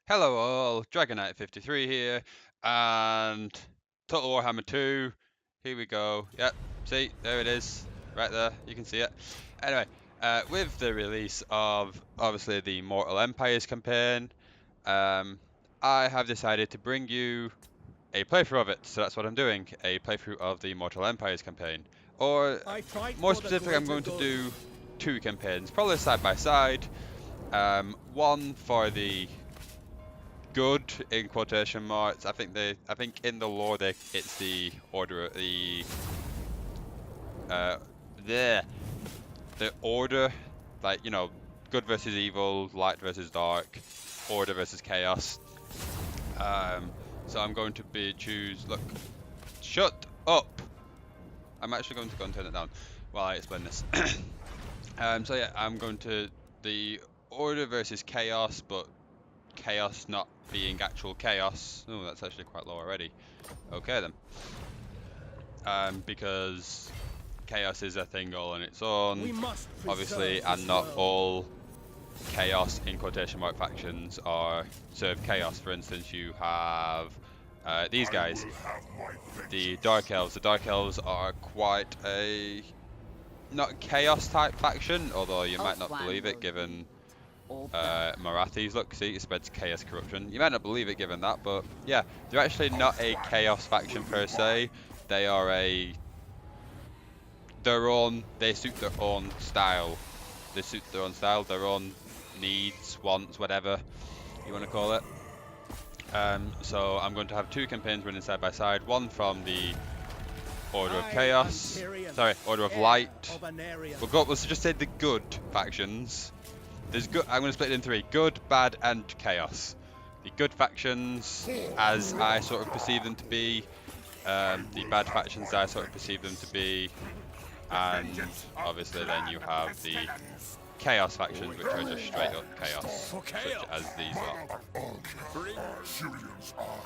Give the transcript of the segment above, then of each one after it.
Hello all, Dragonite53 here, and Total Warhammer 2, here we go, yep, see, there it is, right there, you can see it. Anyway, with the release of, obviously, the Mortal Empires campaign, um, I have decided to bring you a playthrough of it, so that's what I'm doing, a playthrough of the Mortal Empires campaign. Or, more specifically, I'm going to do two campaigns, probably side by side, one for the good in quotation marks. I think in the lore it's the order uh the the order, like, you know, good versus evil, light versus dark, order versus chaos. So I'm going to look, shut up. I'm actually going to go and turn it down while I explain this. So yeah, I'm going to the order versus chaos, but chaos not being actual chaos. Oh, that's actually quite low already. Okay then. Because chaos is a thing all on its own, obviously, and not all chaos in quotation mark factions are serve chaos. For instance, you have these guys, the Dark Elves. The Dark Elves are quite a not chaos type faction, although you might not believe it given Marathi's look. See, it spreads chaos corruption. You might not believe it given that, but yeah, they're actually not a chaos faction per se. They are they suit their own style. They suit their own style, their own needs, wants, whatever you want to call it. So I'm going to have two campaigns running side by side. One from the Order of Chaos, Order of Light. Let's just say the good factions. There's good. I'm going to split it in three: good, bad, and chaos. The good factions, as I sort of perceive them to be. The bad factions, as I sort of perceive them to be. And obviously then you have the chaos factions, which are just straight up chaos, such as these lot.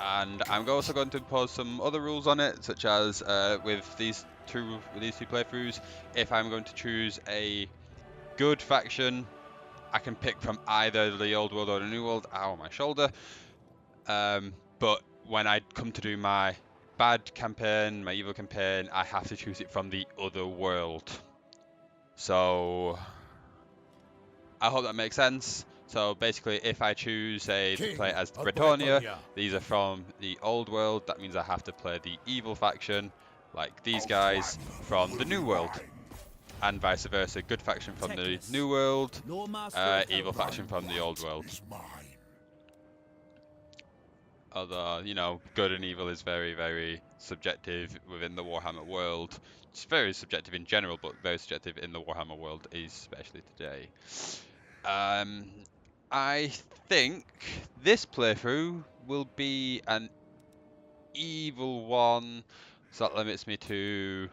And I'm also going to impose some other rules on it, such as with these two playthroughs, if I'm going to choose a good faction, I can pick from either the old world or the new world. Ow, my shoulder. But when I come to do my bad campaign, my evil campaign, I have to choose it from the other world. So I hope that makes sense. So basically, if I choose, say, to play as Bretonia, these are from the old world. That means I have to play the evil faction, like these guys, from the new world. And vice versa, good faction from the new world, evil faction from the old world. Although, you know, good and evil is very, very subjective within the Warhammer world. It's very subjective in general, but very subjective in the Warhammer world, especially today. I think this playthrough will be an evil one, so that limits me to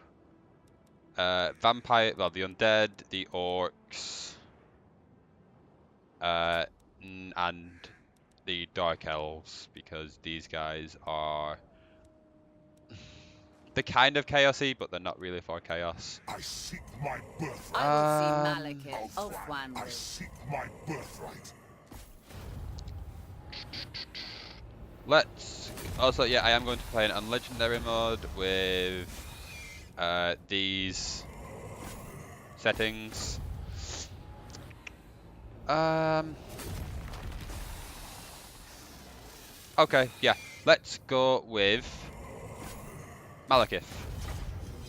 vampire, well, the undead, the orcs, and the dark elves, because these guys are they're kind of chaosy, but they're not really for chaos. I seek my birthright. I will see Malekith of Wanwood. I seek my birthright. Let's also, yeah, I am going to play an unlegendary mode with these settings. Okay, yeah, let's go with Malekith.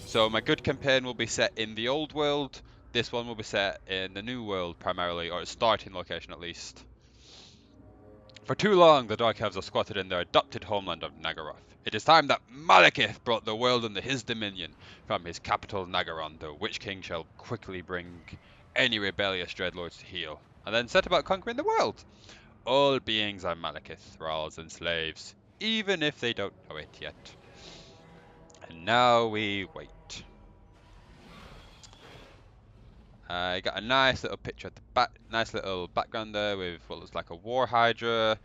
So my good campaign will be set in the old world. This one will be set in the new world primarily, or its starting location at least. For too long, the Dark Elves have squatted in their adopted homeland of Nagaroth. It is time that Malekith brought the world under his dominion. From his capital Nagaron, the Witch King shall quickly bring any rebellious dreadlords to heel, and then set about conquering the world. All beings are Malekith, thralls and slaves, even if they don't know it yet. And now we wait. I got a nice little picture at the back, nice little background there with what looks like a war hydra,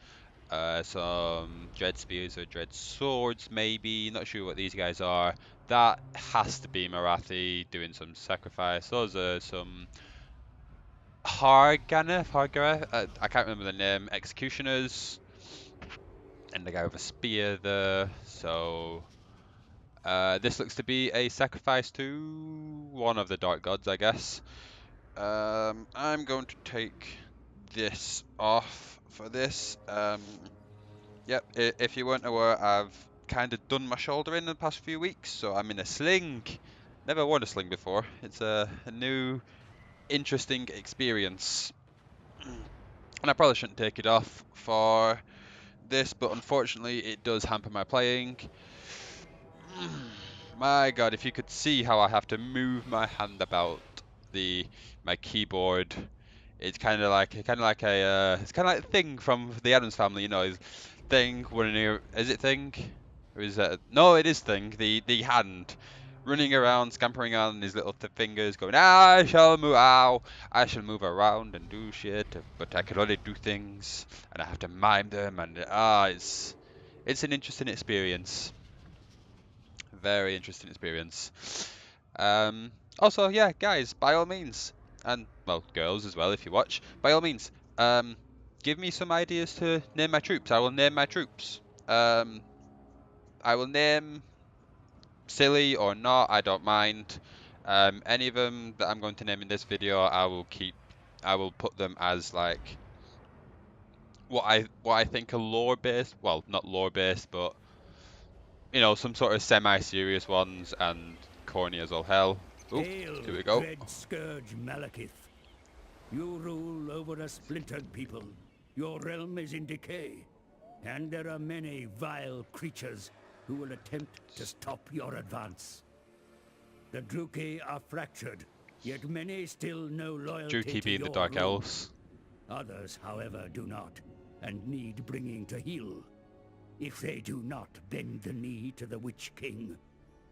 some dread spears or dread swords maybe, not sure what these guys are. That has to be Marathi doing some sacrifice. Those are some Harganeth, I can't remember the name, executioners. And the guy with a spear there. So this looks to be a sacrifice to one of the dark gods, I guess. I'm going to take this off for this. Yep, if you weren't aware, I've kind of done my shoulder in the past few weeks, so I'm in a sling. Never worn a sling before. It's a new, interesting experience. And I probably shouldn't take it off for this, but unfortunately it does hamper my playing. My god, if you could see how I have to move my hand about my keyboard. It's kind of like it's kind of like Thing from the Addams Family, you know, his Thing running. Is it Thing? Or is that? No, it is Thing. The hand running around, scampering on his little fingers, going, I shall move. Ow! I shall move around and do shit, but I can only do things, and I have to mime them, and it's an interesting experience. Very interesting experience. Also, yeah, guys, by all means, and well, girls as well, if you watch, by all means, give me some ideas to name my troops. I will name my troops. I will name silly or not, I don't mind. Any of them that I'm going to name in this video, I will put them as like what I think are lore based. Well, not lore based, but you know, some sort of semi-serious ones and corny as all hell. Ooh, Hail, here we go. dread scourge Malekith. You rule over a splintered people. Your realm is in decay, and there are many vile creatures who will attempt to stop your advance. The Druki are fractured, yet many still know loyalty Druki to being the your Dark rule. Elves. Others, however, do not, and need bringing to heel. If they do not bend the knee to the Witch King,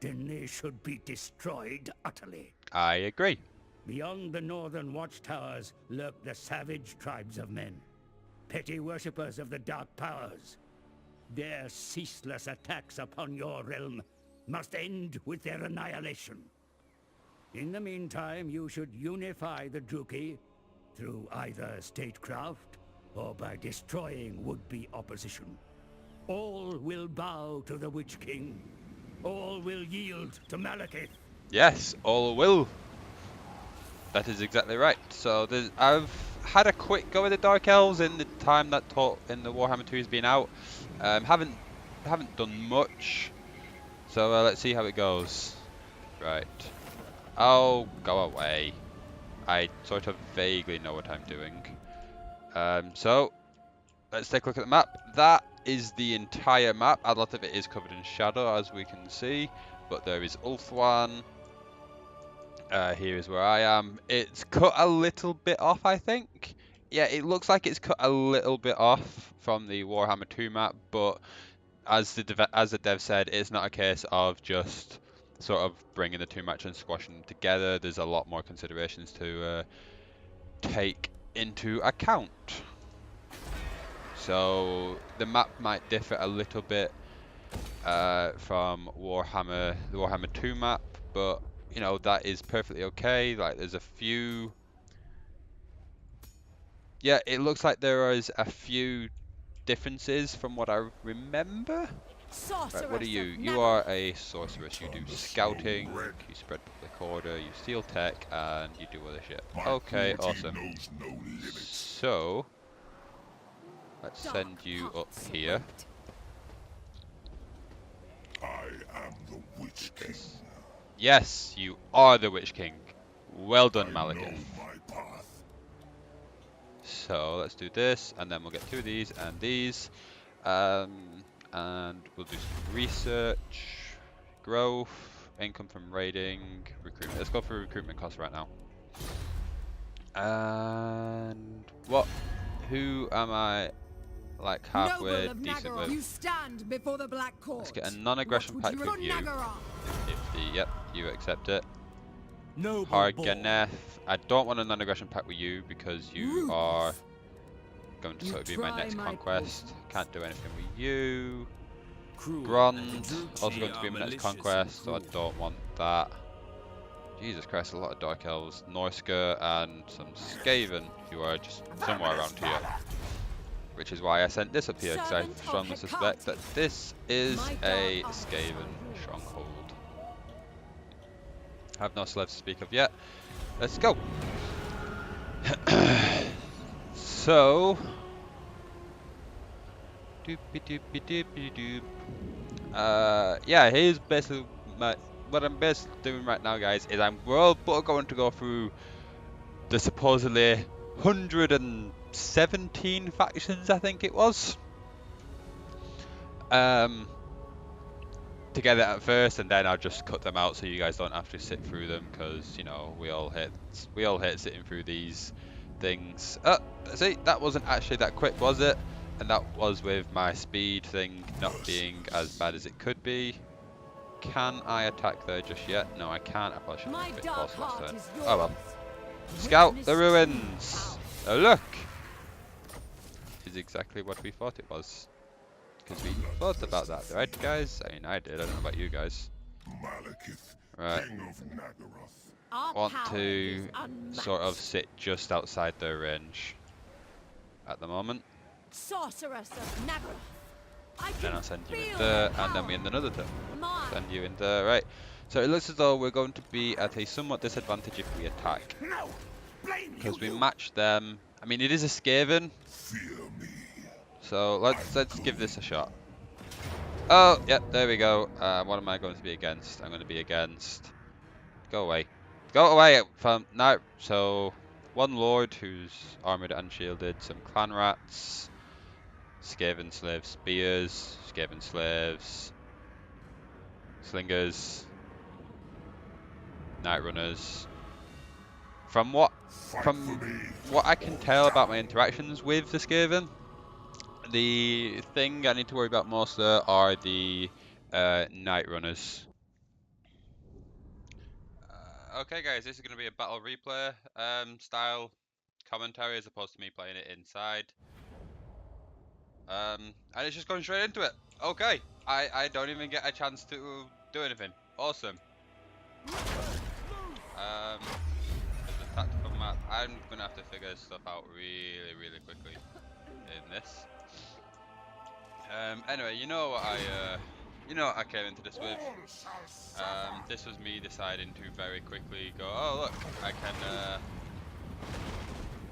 then they should be destroyed utterly. I agree. Beyond the northern watchtowers lurk the savage tribes of men, petty worshippers of the dark powers. Their ceaseless attacks upon your realm must end with their annihilation. In the meantime, you should unify the Druki through either statecraft or by destroying would-be opposition. All will bow to the Witch King. All will yield to Malekith. Yes, all will. That is exactly right. So I've had a quick go with the Dark Elves in the time that in the Warhammer 2 has been out. Haven't done much. So let's see how it goes. Right. Oh, go away. I sort of vaguely know what I'm doing. So let's take a look at the map. That is the entire map. A lot of it is covered in shadow, as we can see, but there is Ulthuan. Here is where I am. It's cut a little bit off, I think. Yeah, it looks like it's cut a little bit off from the Warhammer 2 map, but as the dev said, it's not a case of just sort of bringing the two maps and squashing them together. There's a lot more considerations to take into account. So the map might differ a little bit from the Warhammer 2 map, but you know, that is perfectly okay. Like, there's a few. Yeah, it looks like there is a few differences from what I remember. Right, what are you? You are a sorceress. You do scouting, you spread public order, you steal tech, and you do other shit. Okay, awesome. So let's send you up here. I am the Witch King. Yes, you are the Witch King. Well done, I Malekith. know my path. So let's do this, and then we'll get two of these and these. And we'll do some research, growth, income from raiding, recruitment. Let's go for recruitment costs right now. And who am I like halfway decent with? You stand before the Black Court. Let's get a non-aggression pact with you. 50, yep, you accept it. Harganeth, I don't want a non-aggression pact with you because you are going to sort of be my next conquest. Can't do anything with you. Grond, also going to be my next conquest, so I don't want that. Jesus Christ, a lot of Dark Elves. Norska and some Skaven, who are just somewhere around here. which is why I sent this up here, because I strongly suspect that this is a Skaven stronghold. I have no slaves to speak of yet. Let's go. So, yeah, here's basically what I'm basically doing right now, guys. Is we're going to go through the supposedly 117 factions, I think it was. Together at first, and then I'll just cut them out so you guys don't have to sit through them, because you know we all hate sitting through these things. See, that wasn't actually that quick, was it? And that was with my speed thing not being as bad as it could be. Can I attack there just yet? No, I can't. I probably should have been forced last turn. Oh well. Scout the ruins. Oh look, is exactly what we thought it was. Because we thought about that, right, guys? I mean, I did. I don't know about you guys. Malekith, Right. King of Nagaroth. Want to sort of sit just outside their range at the moment. Sorceress of Nagaroth. Then I'll send you in there, and then we end another turn. Send you in there, right? So it looks as though we're going to be at a somewhat disadvantage if we attack. Because we match them. I mean, it is a Skaven. Fear me. So let's give this a shot. Oh, yep, there we go. What am I going to be against? I'm going to be against... Go away. Go away from... No. So, one Lord who's armoured and shielded. Some clan rats. Skaven slaves, spears. Skaven slaves. Slingers. Night runners. From what I can tell about my interactions with the Skaven, the thing I need to worry about most there are the night runners. Okay, guys, this is going to be a battle replay style commentary as opposed to me playing it inside. And it's just going straight into it. Okay, I don't even get a chance to do anything. Awesome. There's a tactical map. I'm going to have to figure stuff out really quickly in this. Anyway, you know what I came into this with. This was me deciding to very quickly go, oh look,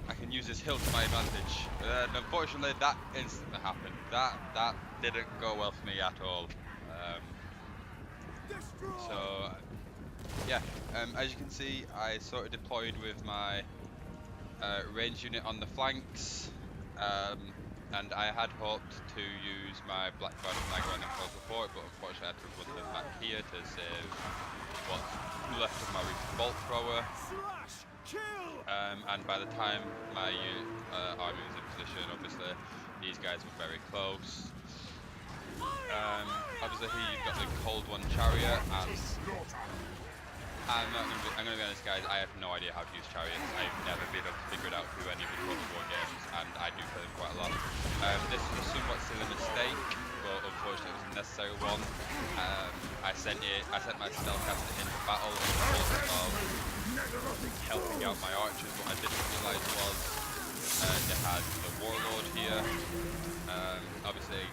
I can use this hill to my advantage. And unfortunately, that instantly happened. That didn't go well for me at all. So yeah, as you can see, I sort of deployed with my range unit on the flanks. And I had hoped to use my Black Guard and Aenarion in close support, but unfortunately I had to run them back here to save what's left of my recent bolt thrower. And by the time my army was in position, obviously these guys were very close. Obviously here you've got the Cold One Chariot, and I'm going to be honest, guys, I have no idea how to use chariots. I've never been able to figure it out through any of the Total War games, and I do play them quite a lot. This was a somewhat silly mistake, but unfortunately it was a necessary one. I sent my spellcaster into battle in the hopes of helping out my archers. What I didn't realise was they had the Warlord here. Obviously,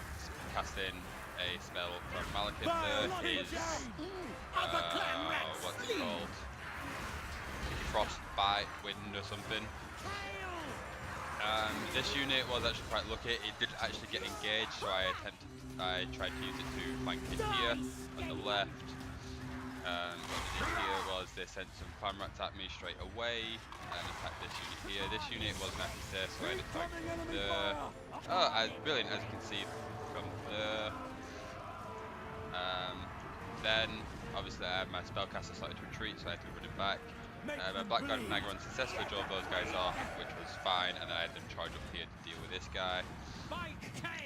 casting a spell from Malekith there is what's it called? Frostbite Wind or something. This unit was actually quite lucky. It did actually get engaged, so I tried to use it to flank it here on the left. What they did here was they sent some clan rats at me straight away and attacked this unit here. This unit wasn't actually safe, so I had to attack from there. Oh, brilliant, as you can see from there. Then, obviously, my spellcaster started to retreat, so I had to run it back. My Black Guard and Aenarion successfully drove those guys off, which was fine, and then I had them charge up here to deal with this guy.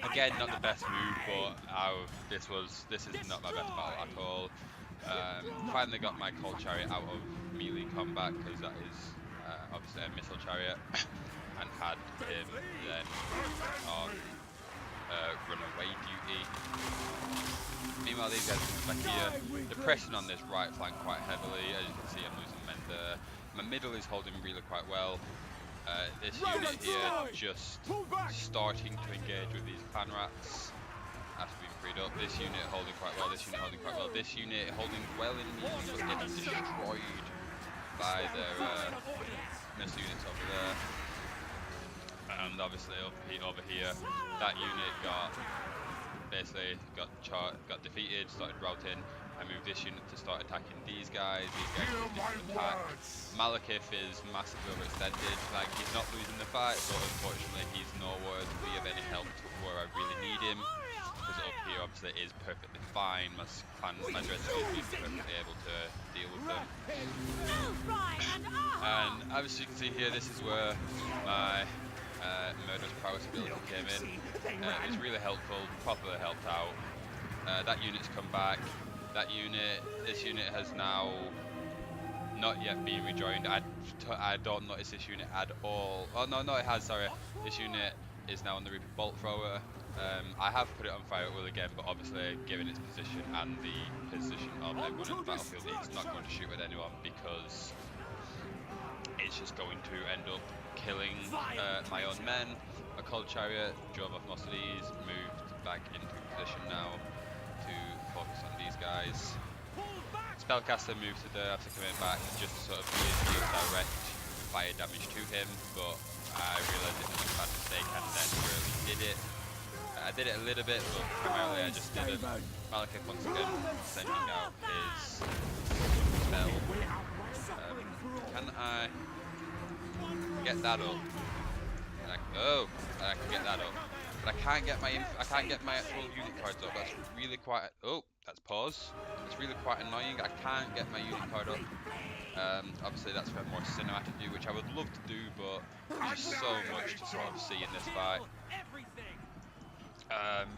Again, not the best move, but this is not my best battle at all. Finally got my Cold Chariot out of melee combat, because that is obviously a missile chariot, and had him then on runaway duty. Meanwhile, these guys are back here. They're pressing on this right flank quite heavily. As you can see, I'm losing men there. My middle is holding really quite well. This unit here just starting to engage with these clan rats after being freed up. This unit holding quite well, this unit holding quite well, this unit holding well in the end, but getting destroyed by their missile units over there. And obviously over here, that unit got defeated, started routing. I moved this unit to start attacking these guys. These guys didn't attack. Malekith is massively overextended. Like, he's not losing the fight, but unfortunately he's nowhere to be of any help to where I really need him. Because up here obviously it is perfectly fine. My dread speed is perfectly able to deal with them. And obviously you can see here, this is where my murderous prowess ability came in. It's really helpful, properly helped out. That unit's come back. This unit has now not yet been rejoined. I don't notice this unit at all. Oh no, it has, sorry. This unit is now on the Reaper Bolt Thrower. I have put it on fire at will again, but obviously given its position and the position of everyone in the battlefield, it's not going to shoot at anyone because it's just going to end up killing my own men. A cold chariot drove off most of these, moved back into position now to focus on these guys. Spellcaster moved to there after coming back just to sort of do direct fire damage to him, but I realised it was a bad mistake and then really did it. I did it a little bit, but primarily I just didn't. Malekith once again sending out his spell. Can I get that up? I can get that up. But I can't get my actual unit cards up. That's really quite. Oh, that's pause. It's really quite annoying. I can't get my unit card up. Obviously, that's for a more cinematic view, which I would love to do, but there's just so much to sort of see in this fight.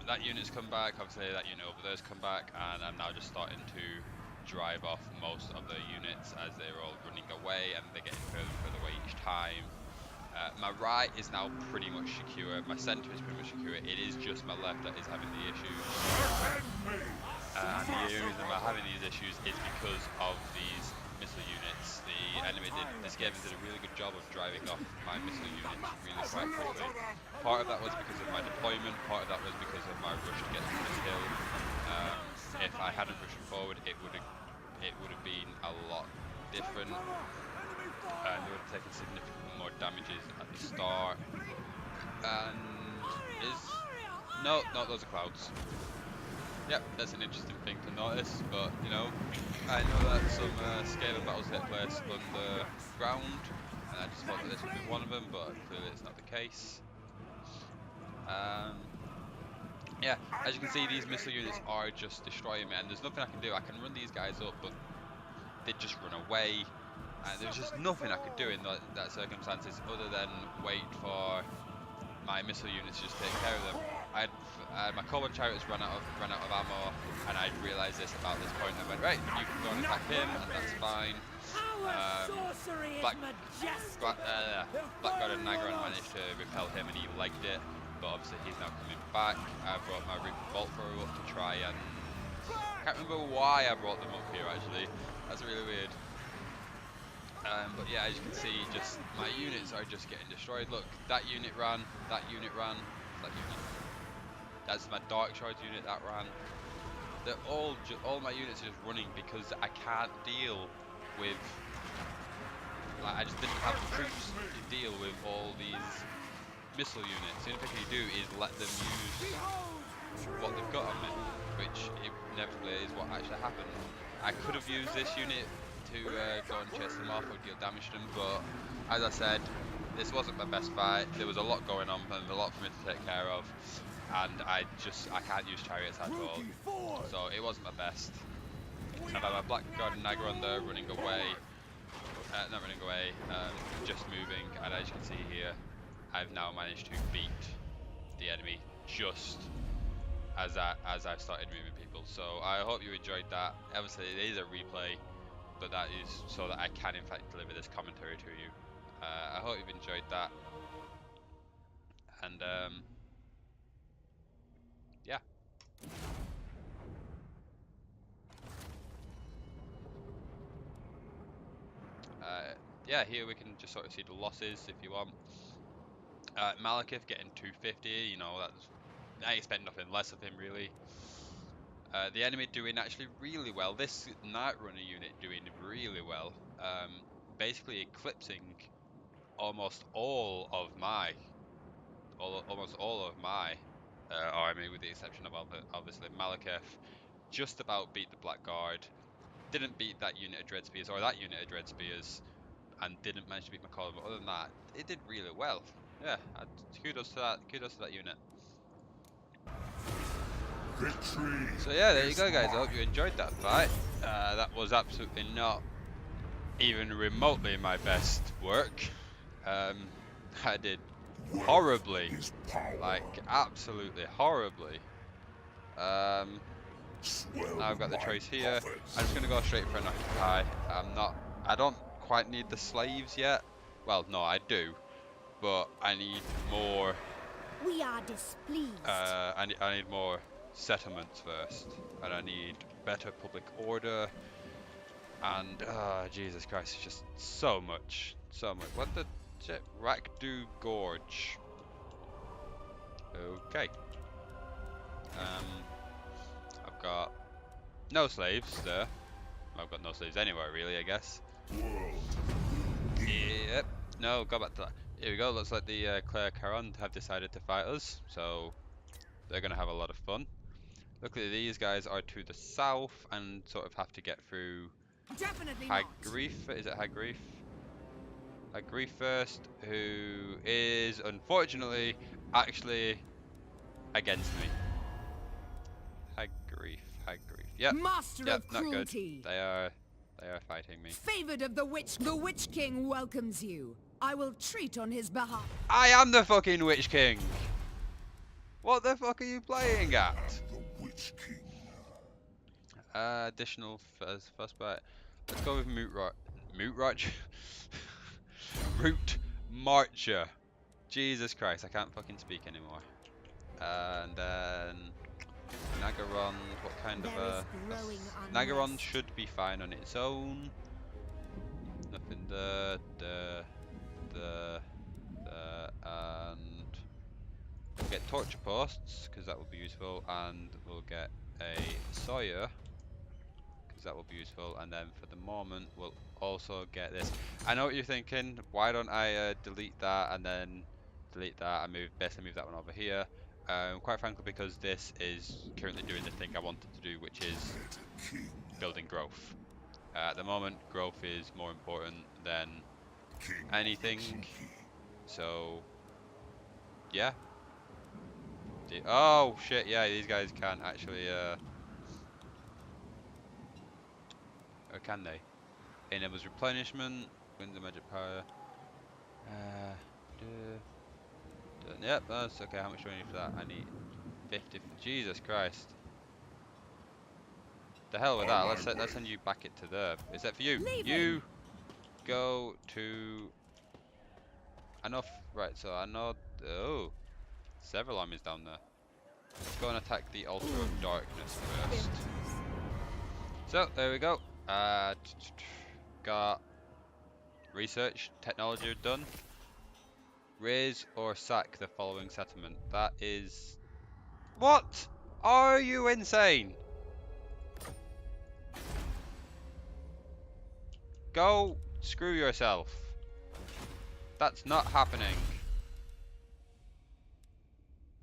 That unit's come back. Obviously, that unit over there's come back, and I'm now just starting to drive off most of the units as they're all running away, and they're getting further and further away each time. My right is now pretty much secure. My centre is pretty much secure. It is just my left that is having the issues. And the reason I'm having these issues is because of these missile units. The Skaven did a really good job of driving off my missile units really quite quickly. Part of that was because of my deployment. Part of that was because of my rush to get to this hill. If I hadn't rushed forward, it would have been a lot different. And they would have taken significant more damages at the start. And no, those are clouds. Yep, that's an interesting thing to notice, but you know, I know that some Skaven battles take place underground, and I just thought that this would be one of them, but clearly it's not the case. Yeah, as you can see, these missile units are just destroying me, and there's nothing I can do. I can run these guys up, but they just run away. And there's just nothing I could do in that circumstances other than wait for my missile units to just take care of them. My Coleman chariots ran out of ammo, and I realised this about this point. I went, right, you can go and attack him, and that's fine. Blackguard and Aenarion managed to repel him, and he legged it. But obviously he's now coming back. I brought my Reaper Bolt Thrower up to try and... I can't remember why I brought them up here actually. That's really weird. But yeah, as you can see, just my units are just getting destroyed. Look, that unit ran, that unit ran, that unit. That's my Dark Shards unit that ran. They're all my units are just running because I can't deal with. Like, I just didn't have the troops to deal with all these missile units. The only thing you do is let them use what they've got on me, which inevitably is what actually happened. I could have used this unit to go and chase them off or deal damage to them, but as I said, this wasn't my best fight. There was a lot going on and a lot for me to take care of, and I can't use chariots at all, so it wasn't my best. I've had my Blackguard and Aenarion there running away, not running away, just moving, and as you can see here, I've now managed to beat the enemy just as I've started moving people. So I hope you enjoyed that. Obviously it is a replay, but that is so that I can in fact deliver this commentary to you. I hope you've enjoyed that, and yeah. yeah, here we can just sort of see the losses if you want. Malekith getting 250, you know, I expect nothing less of him really. The enemy doing actually really well. This Night Runner unit doing really well. Basically eclipsing almost all of my army, with the exception of obviously Malekith. Just about beat the Blackguard. Didn't beat that unit of Dread Spears or that unit of Dread Spears, and didn't manage to beat McCollum. But other than that, it did really well. Yeah, kudos to that. Kudos to that unit. Victory. So yeah, there you go, guys. I hope you enjoyed that fight. That was absolutely not even remotely my best work. I did horribly, like absolutely horribly. Now I've got the choice here. I'm just gonna go straight for an occupy. I don't quite need the slaves yet. Well, no, I do, but I need more. We are displeased. I need more settlements first, and I need better public order. And Jesus Christ, it's just so much. What the shit? Rakdu Gorge. Okay. I've got no slaves there. I've got no slaves anywhere really, I guess. Yep. No, go back to that. Here we go. Looks like the Claire Caron have decided to fight us, so they're gonna have a lot of fun. Luckily, these guys are to the south and sort of have to get through. Definitely High not. Grief, is it High Grief? High Grief first, who is unfortunately actually against me. High Grief. Yep. Master Yep, of not good. cruelty. They are fighting me. Favored of the Witch. The Witch King welcomes you. I will treat on his behalf. I am the fucking Witch King. What the fuck are you playing at? The Witch King. Additional first bite. Let's go with Moot Roach. Root Marcher. Jesus Christ, I can't fucking speak anymore. And then Nagaron, what kind of There is growing Nagaron unrest. should be fine on its own. Nothing there, and we'll get torture posts because that will be useful, and we'll get a Sawyer because that will be useful, and then for the moment we'll also get this. I know what you're thinking, why don't I delete that and then delete that and basically move that one over here. Quite frankly, because this is currently doing the thing I wanted to do, which is building growth. At the moment, growth is more important than anything. So, yeah. Oh shit! Yeah, these guys can't actually. Or can they? Enables replenishment. Wins the magic power. Yep, that's okay. How much do I need for that? I need 50. Jesus Christ. The hell with that. Let's send you back it to there. Is that for you? You go to enough. Right. So I know. Oh, several armies down there. Let's go and attack the Altar of Darkness first. So there we go. Got research technology done. Raise or sack the following settlement. That is... What? Are you insane? Go screw yourself. That's not happening.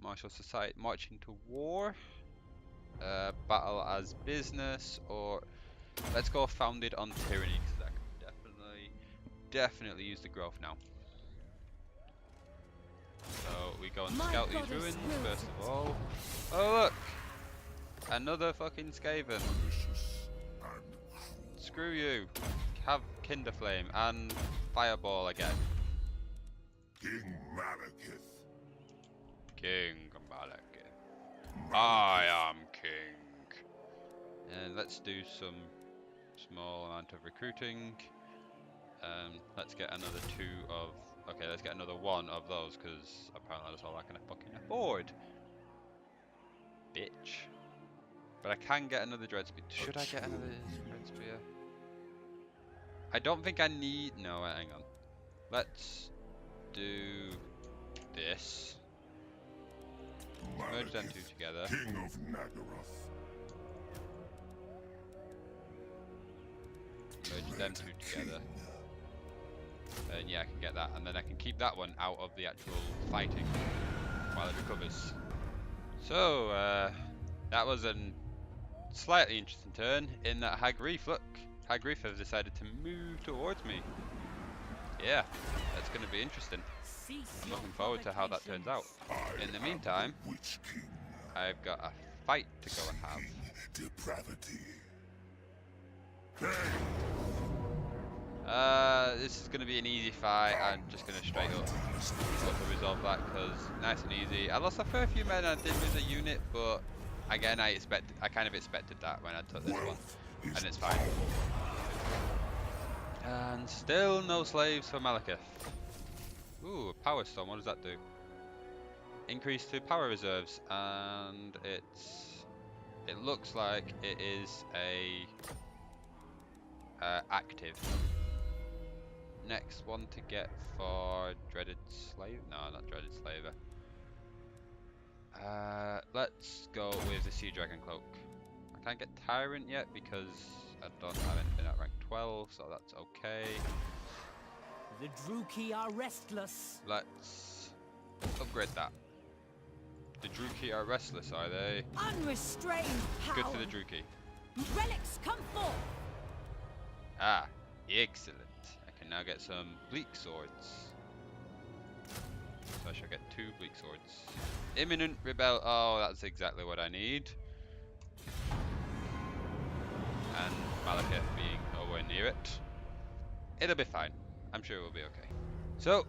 Martial society marching to war. Battle as business, or let's go founded on tyranny, because that can definitely use the growth now. So we go and scout these ruins first of all. Oh look! Another fucking Skaven. Screw you. Have Kinderflame and Fireball again. King Malekith. King Malekith. I am king. And let's do some small amount of recruiting. Let's get another let's get another one of those, because apparently that's all I can fucking afford. Bitch. But I can get another Dread Spear. Should I get another Dread Spear? I don't think I need... No, hang on. Let's do this. Merge them two together. King of Nagaroth. Merge them two together. And yeah, I can get that. And then I can keep that one out of the actual fighting while it recovers. So, that was a slightly interesting turn in that High Grief, look. High Grief has decided to move towards me. Yeah, that's going to be interesting. I'm looking forward to how that turns out. In the meantime, I've got a fight to go and have. Depravity. This is going to be an easy fight. I'm just going to straight up resolve that because nice and easy. I lost a fair few men and I did lose a unit, but again, I kind of expected that when I took this one, and it's fine. And still no slaves for Malekith. Ooh, Power Stone, what does that do? Increase to power reserves, and it looks like it is a active. Next one to get for Dreaded Slave? No, not Dreaded Slaver. Let's go with the Sea Dragon Cloak. I can't get Tyrant yet because I don't have anything at rank 12, so that's okay. The Druki are restless. Let's upgrade that. The Druki are restless, are they? Unrestrained power. Good for the Druki. Relics come forth. Ah, excellent. I can now get some Bleak Swords. So I shall get 2 Bleak Swords. Imminent Rebel. Oh, that's exactly what I need. And Malekith being nowhere near it. It'll be fine. I'm sure it will be okay. So,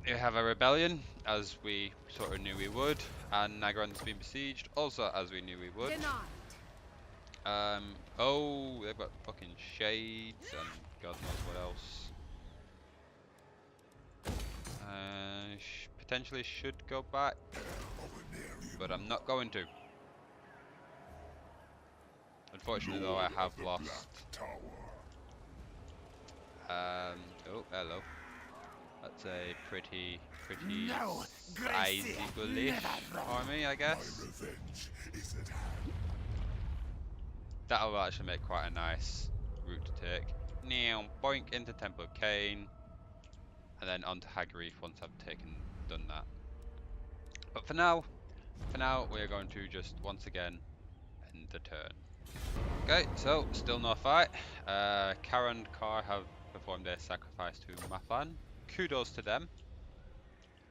we have a rebellion, as we sort of knew we would. And Nagaron's been besieged, also as we knew we would. Denied. Oh, they've got fucking shades and God knows what else. Potentially should go back, but I'm not going to. Unfortunately though, I have lost. Oh, hello. That's a pretty sizable-ish army, I guess. That'll actually make quite a nice route to take. Now, boink into Temple of Cain, and then onto High Grief once I've done that. But for now, we're going to just once again end the turn. Okay, so still no fight. Kara and Kar have performed their sacrifice to Mafan. Kudos to them.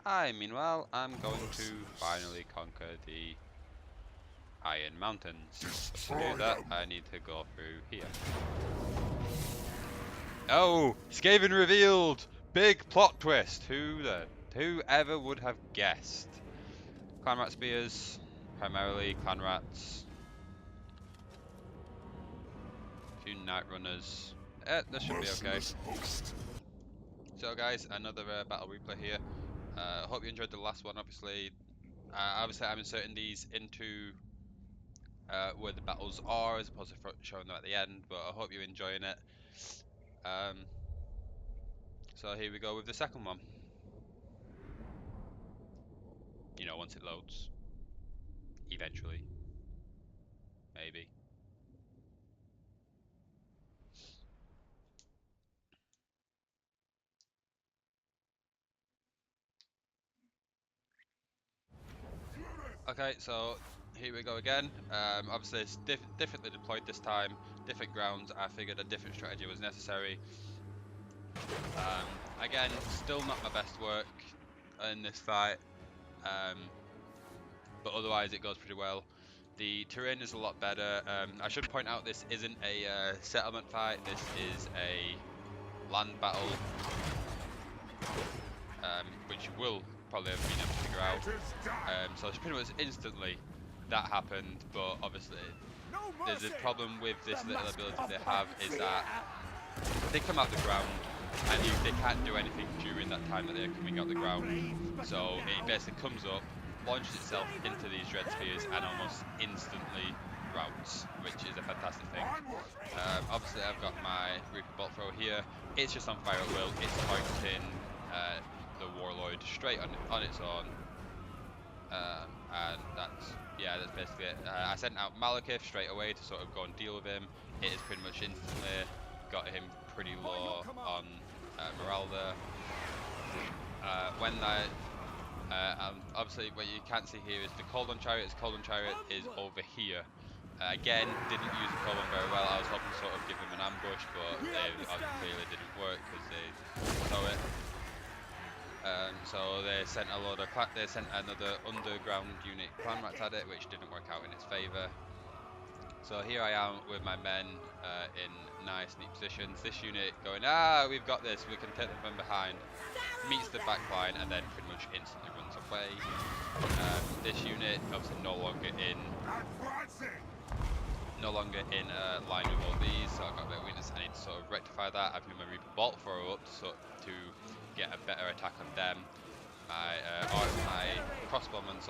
Meanwhile, I'm going to finally conquer the Iron Mountains. But to do that, I need to go through here. Oh, Skaven revealed! Big plot twist. Whoever would have guessed? Clan Rat Spears, primarily Clan Rats. A few Night Runners. This should be okay. So guys, another battle replay here. I hope you enjoyed the last one. Obviously I'm inserting these into where the battles are, as opposed to showing them at the end. But I hope you're enjoying it. So here we go with the second one. You know, once it loads. Eventually. Maybe. Okay, so here we go again. Obviously it's differently deployed this time, different grounds. I figured a different strategy was necessary. Again, still not my best work in this fight, but otherwise it goes pretty well. The terrain is a lot better. I should point out this isn't a settlement fight, this is a land battle, which you will probably have been able to figure out. So it's pretty much instantly that happened, but obviously there's a problem with this little ability they have, is that they come out the ground and they can't do anything during that time that they're coming out the ground. So it basically comes up, launches itself into these dread spheres and almost instantly routes, which is a fantastic thing. Obviously obviously I've got my Reaper Bolt Thrower here. It's just on fire at will. It's pointing the Warlord straight on its own. And that's basically it. I sent out Malekith straight away to sort of go and deal with him. It is pretty much instantly got him pretty low on morale there. Obviously what you can't see here is the Cold-on Chariot. Cold-on Chariot is over here. Again, didn't use the Cold-on very well. I was hoping to sort of give him an ambush, but they clearly didn't work because they saw it. So they sent another underground unit clan rats at it, which didn't work out in its favour. So here I am with my men in nice, neat positions. This unit going, we've got this, we can take them from behind. Meets the back line and then pretty much instantly runs away. This unit obviously no longer in line with all these, so I've got a bit of weakness. I need to sort of rectify that. I've moved my Reaper Bolt Thrower up to get a better attack on them. My crossbowmen,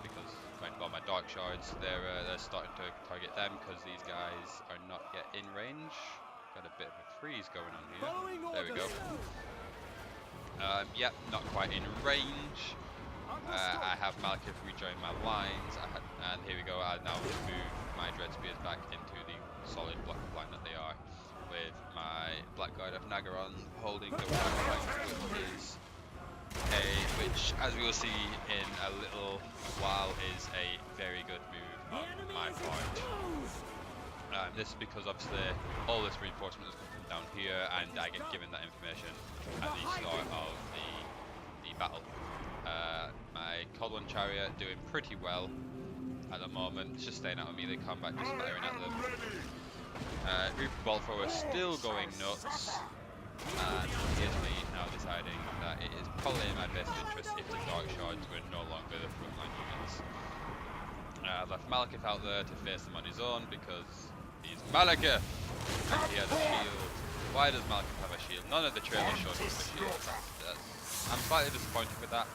because my Dark Shards, they're starting to target them because these guys are not yet in range. Got a bit of a freeze going on here. There we go. Yep, not quite in range. I have Malekith rejoin my lines, and here we go. I now move my Dread Spears back into the solid block line that they are, with my Blackguard of Nagaron holding the flank, which, as we will see in a little while, is a very good move on my part. This is because obviously all this reinforcement has come from down here, and I get given that information at the start of the battle. My Cold-on Chariot doing pretty well at the moment. It's just staying out of melee combat, just firing at them. Reaper Bolt Thrower still going nuts, and here's me now deciding that it is probably in my best interest if the Dark Shards were no longer the frontline units. I left Malekith out there to face them on his own because he's Malekith and he has a shield. Why does Malekith have a shield? None of the trailers showed him a shield. I'm slightly disappointed with that,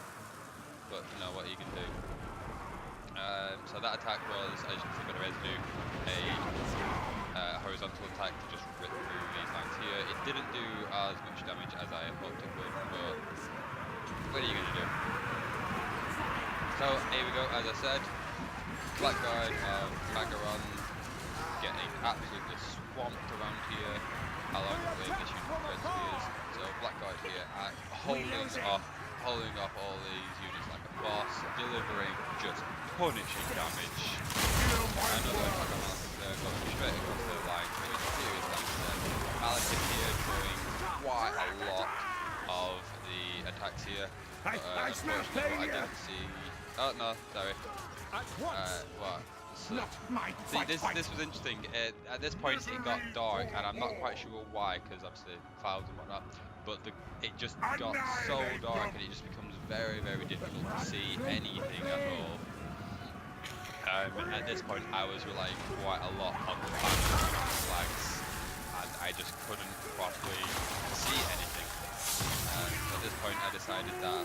but you know what you can do. So that attack was, as you can see by the residue, a horizontal attack to just rip through these lines here. It didn't do as much damage as I hoped it would, but what are you going to do? So here we go, as I said, Blackguard of Nagaron getting absolutely swamped around here, along with this unit of Red Spears. So Blackguard here holding off all these units like a boss, delivering just punishing damage. Another attack on Malekith there, going straight across the line, doing serious damage there. Malekith here doing quite a lot of the attacks here. But unfortunately what I didn't see... Oh no, sorry. This was interesting. At this point it got dark, and I'm not quite sure why, because obviously clouds and whatnot. But it just got so dark, and it just becomes very, very difficult to see anything at all. At this point, I was relying quite a lot on the flags, and I just couldn't properly see anything. So at this point, I decided that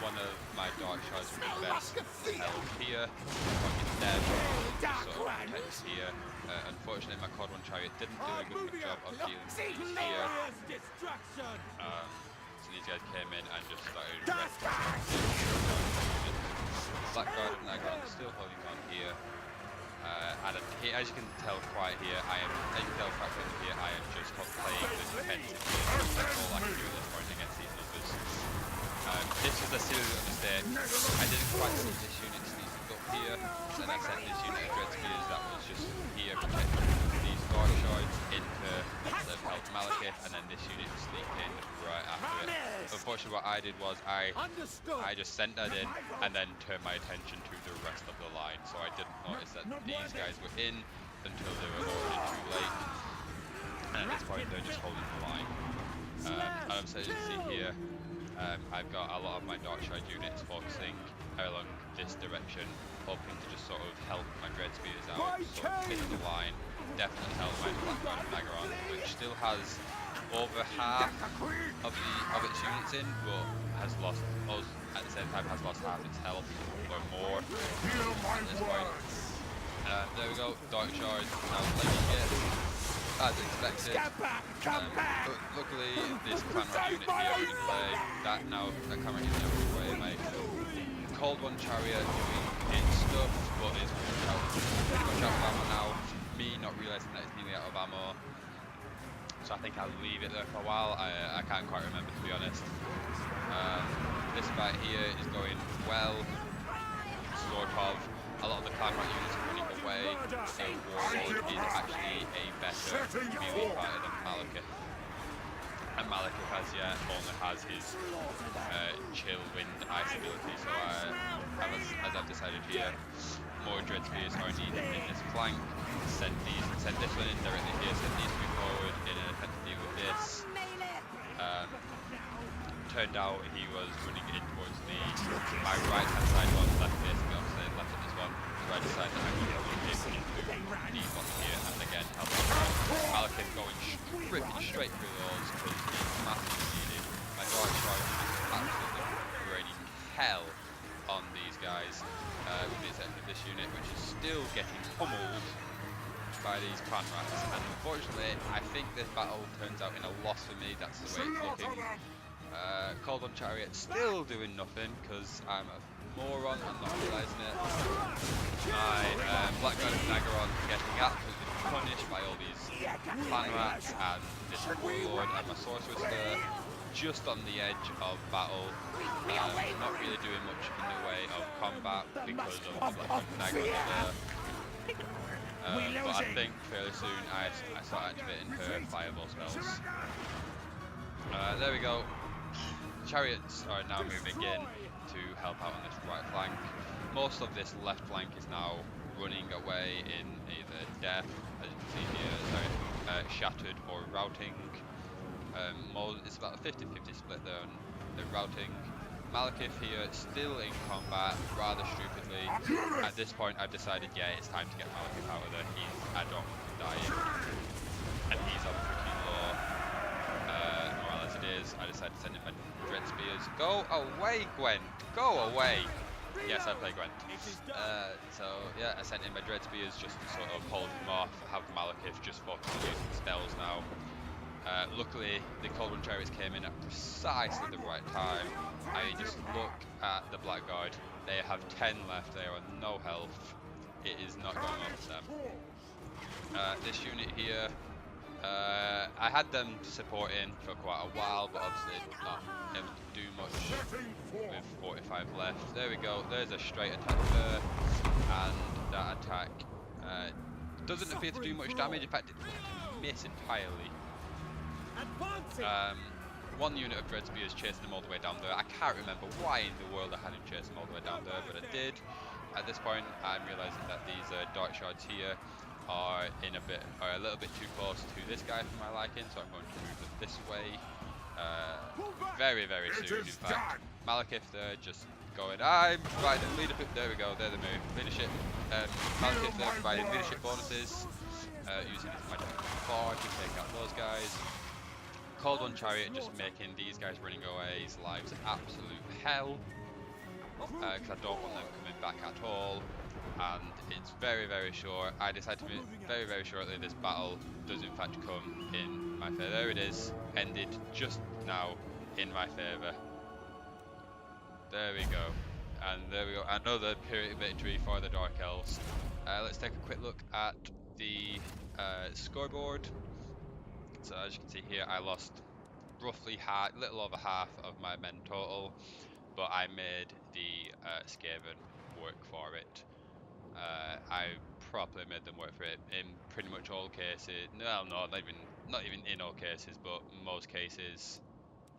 one of my Dark Shards would be best held here, target them, just sort of protect here. Unfortunately, my Cold-on Chariot didn't do a good enough job of dealing with these here. So these guys came in and just started Blackguard and Nagaron still holding on here. As you can tell quite here, I am just playing the defensive here. That's all I can do at this point against these numbers. This was a silly mistake. I didn't quite see this unit sneaking up here, and I sent this unit of Dread Spears that was just here protecting these Dark Shards into the help Malekith, and then this unit sneaked in right after it. Unfortunately, what I did was I just sent that in and then turned my attention to the rest of the line, so I didn't notice that these guys were in until they were already too late. And at this point, they're just holding the line. And I'm starting to see here, I've got a lot of my Dark Shard units focusing along this direction, hoping to just sort of help my Dread Spears out, sort of hit the line, definitely help my Blackguard of Nagaron, which still has over half of its units in, but has lost, at the same time, has lost half its health or more at this point. There we go, Dark Shards now playing it. as expected. Luckily, this clanrat unit here in play, that clanrat unit in play makes Cold One Chariot doing its stuff, but it's pretty much out of ammo now. Me not realising that it's nearly out of ammo, so I think I'll leave it there for a while. I can't quite remember, to be honest. This fight here is going well, sort of. A lot of the clanrat units are running away, so Warlord is actually a better melee fighter than Malekith. And Malekith only has his chill wind ice ability, so as I've decided here, more dread spears are needed in this flank. Send this one in directly here, send these three forward in an attempt to deal with this. Turned out he was running in towards my right hand side one, left basically opposite, left at this one. So I decided that I would go into these ones here and again help out. Malekith going straight through those because he's massively needed. My Dark Shard is absolutely raining hell on these guys, with the exception of this unit, which is still getting pummeled by these clanrats. And unfortunately, I think this battle turns out in a loss for me. That's the way it's looking. Cold One Chariot still doing nothing because I'm a moron and not realising it. My Black God of Aenarion getting absolutely punished by all these clanrats and this Warlord, and my Sorceress there just on the edge of battle, not really doing much in the way of combat because of the Black God of Aenarion there. But I think fairly soon I start activating her fireball spells. There we go. Chariots are now moving in to help out on this right flank. Most of this left flank is now running away in either death, as you can see here, shattered or routing. It's about a 50-50 split there on the routing. Malekith here still in combat, rather stupidly. At this point I've decided, yeah, it's time to get Malekith out of there. I don't want him dying. And he's on pretty low. Morale as it is, I decided to send him my Dread Spears. Go away, Gwent! Go away! Yes, I play Gwent. So yeah, I sent in my Dread Spears just to sort of hold him off, have Malekith just focus on using spells now. Luckily, the Cold One Chariots came in at precisely the right time. I just look at the Blackguard. They have 10 left. They are on no health. It is not going on for them. This unit here, I had them supporting for quite a while, but obviously not able to do much with 45 left. There we go. There's a straight attack there, and that attack doesn't appear to do much damage. In fact, it miss entirely. One unit of Dread Spears chasing him all the way down there. I can't remember why in the world I had him chasing him all the way down there, but I did. At this point, I'm realising that these Dark Shards here are a little bit too close to this guy for my liking, so I'm going to move them this way. Very, very soon, in fact. Malekith there, just going. I'm providing leadership. There we go. There's the move. Leadership. Malekith there providing leadership bonuses, using his magic 4 to take out those guys. Cold One Chariot just making these guys running away's lives absolute hell, because I don't want them coming back at all. And it's very, very sure. I decided to move very, very shortly. This battle does in fact come in my favour. There it is, ended just now in my favour. There we go, and there we go. Another Pyrrhic victory for the Dark Elves. Let's take a quick look at the scoreboard. So as you can see here, I lost roughly little over half of my men total, but I made the Skaven work for it. I properly made them work for it in pretty much all cases. No, not even in all cases, but most cases.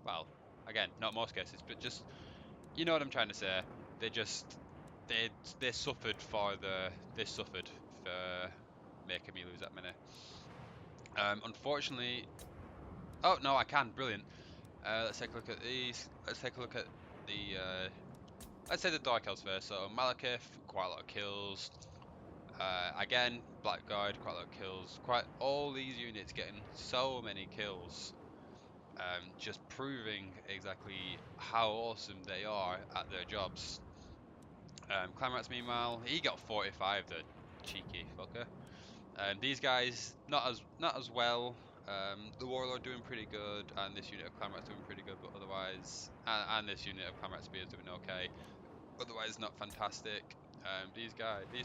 Well, again, not most cases, but just, you know what I'm trying to say. They suffered for making me lose that many. Unfortunately, oh no, I can. Brilliant. Let's take a look at these. Let's take a look at the. Let's say the Dark Elves first. So Malekith, quite a lot of kills. Again, Blackguard, quite a lot of kills. Quite all these units getting so many kills. Just proving exactly how awesome they are at their jobs. Clanrats, meanwhile, he got 45, the cheeky fucker. These guys not as well. The Warlord doing pretty good, and this unit of Clan Rats doing pretty good, but otherwise, and this unit of Clan Rat Spears doing okay. Otherwise, not fantastic. These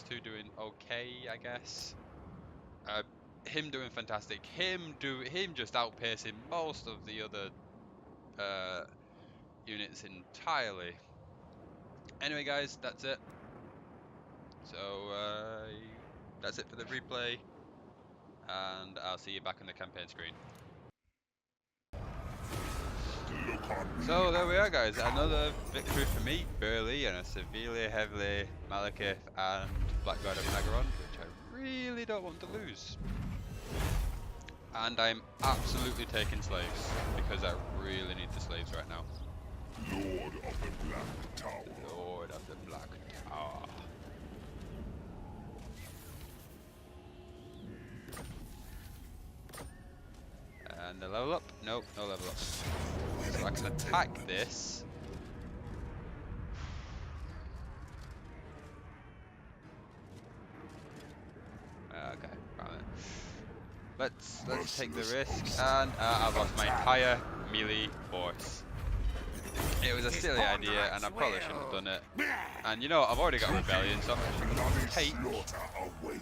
two doing okay, I guess. Him doing fantastic. Him just outpacing most of the other units entirely. Anyway, guys, that's it. So that's it for the replay, and I'll see you back on the campaign screen. So there we are, guys. Another victory for me, barely, and a severely heavily Malekith and Black God of Aenarion, which I really don't want to lose. And I'm absolutely taking slaves, because I really need the slaves right now. Lord of the Black Tower. Lord of the Black Tower. And the level up? Nope, no level up. So I can attack this. Okay, right then. Let's take the risk, and I've lost my entire melee force. It was a silly idea, and I probably shouldn't have done it. And you know what, I've already got a rebellion, so I'm actually going to take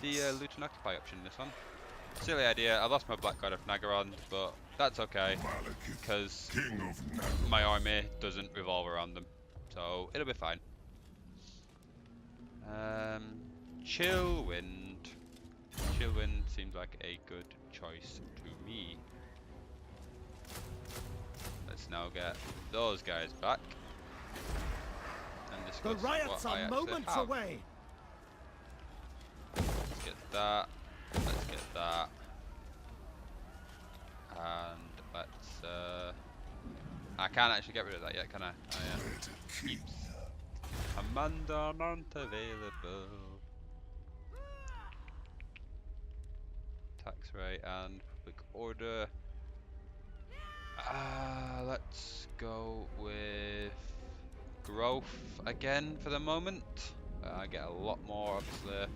the loot and occupy option in this one. Silly idea, I lost my Black God of Aenarion, but that's okay, because my army doesn't revolve around them, so it'll be fine. Chill Wind. Chill Wind seems like a good choice to me. Let's now get those guys back and discuss The riots what I are actually moments have. away. Let's get that. Let's get that. And let's I can't actually get rid of that yet, can I? Oh yeah. Keeps. Commandant available. Tax rate and public order. Let's go with growth again for the moment. I get a lot more, obviously,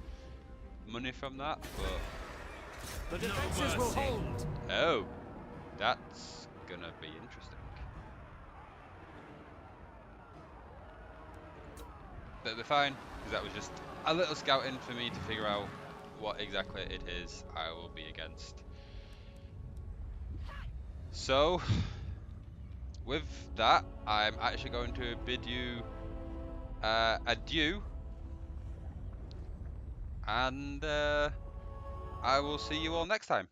money from that, but The defenses will hold. oh, that's gonna be interesting. But it'll be fine, because that was just a little scouting for me to figure out what exactly it is I will be against. So, with that, I'm actually going to bid you adieu, and I will see you all next time.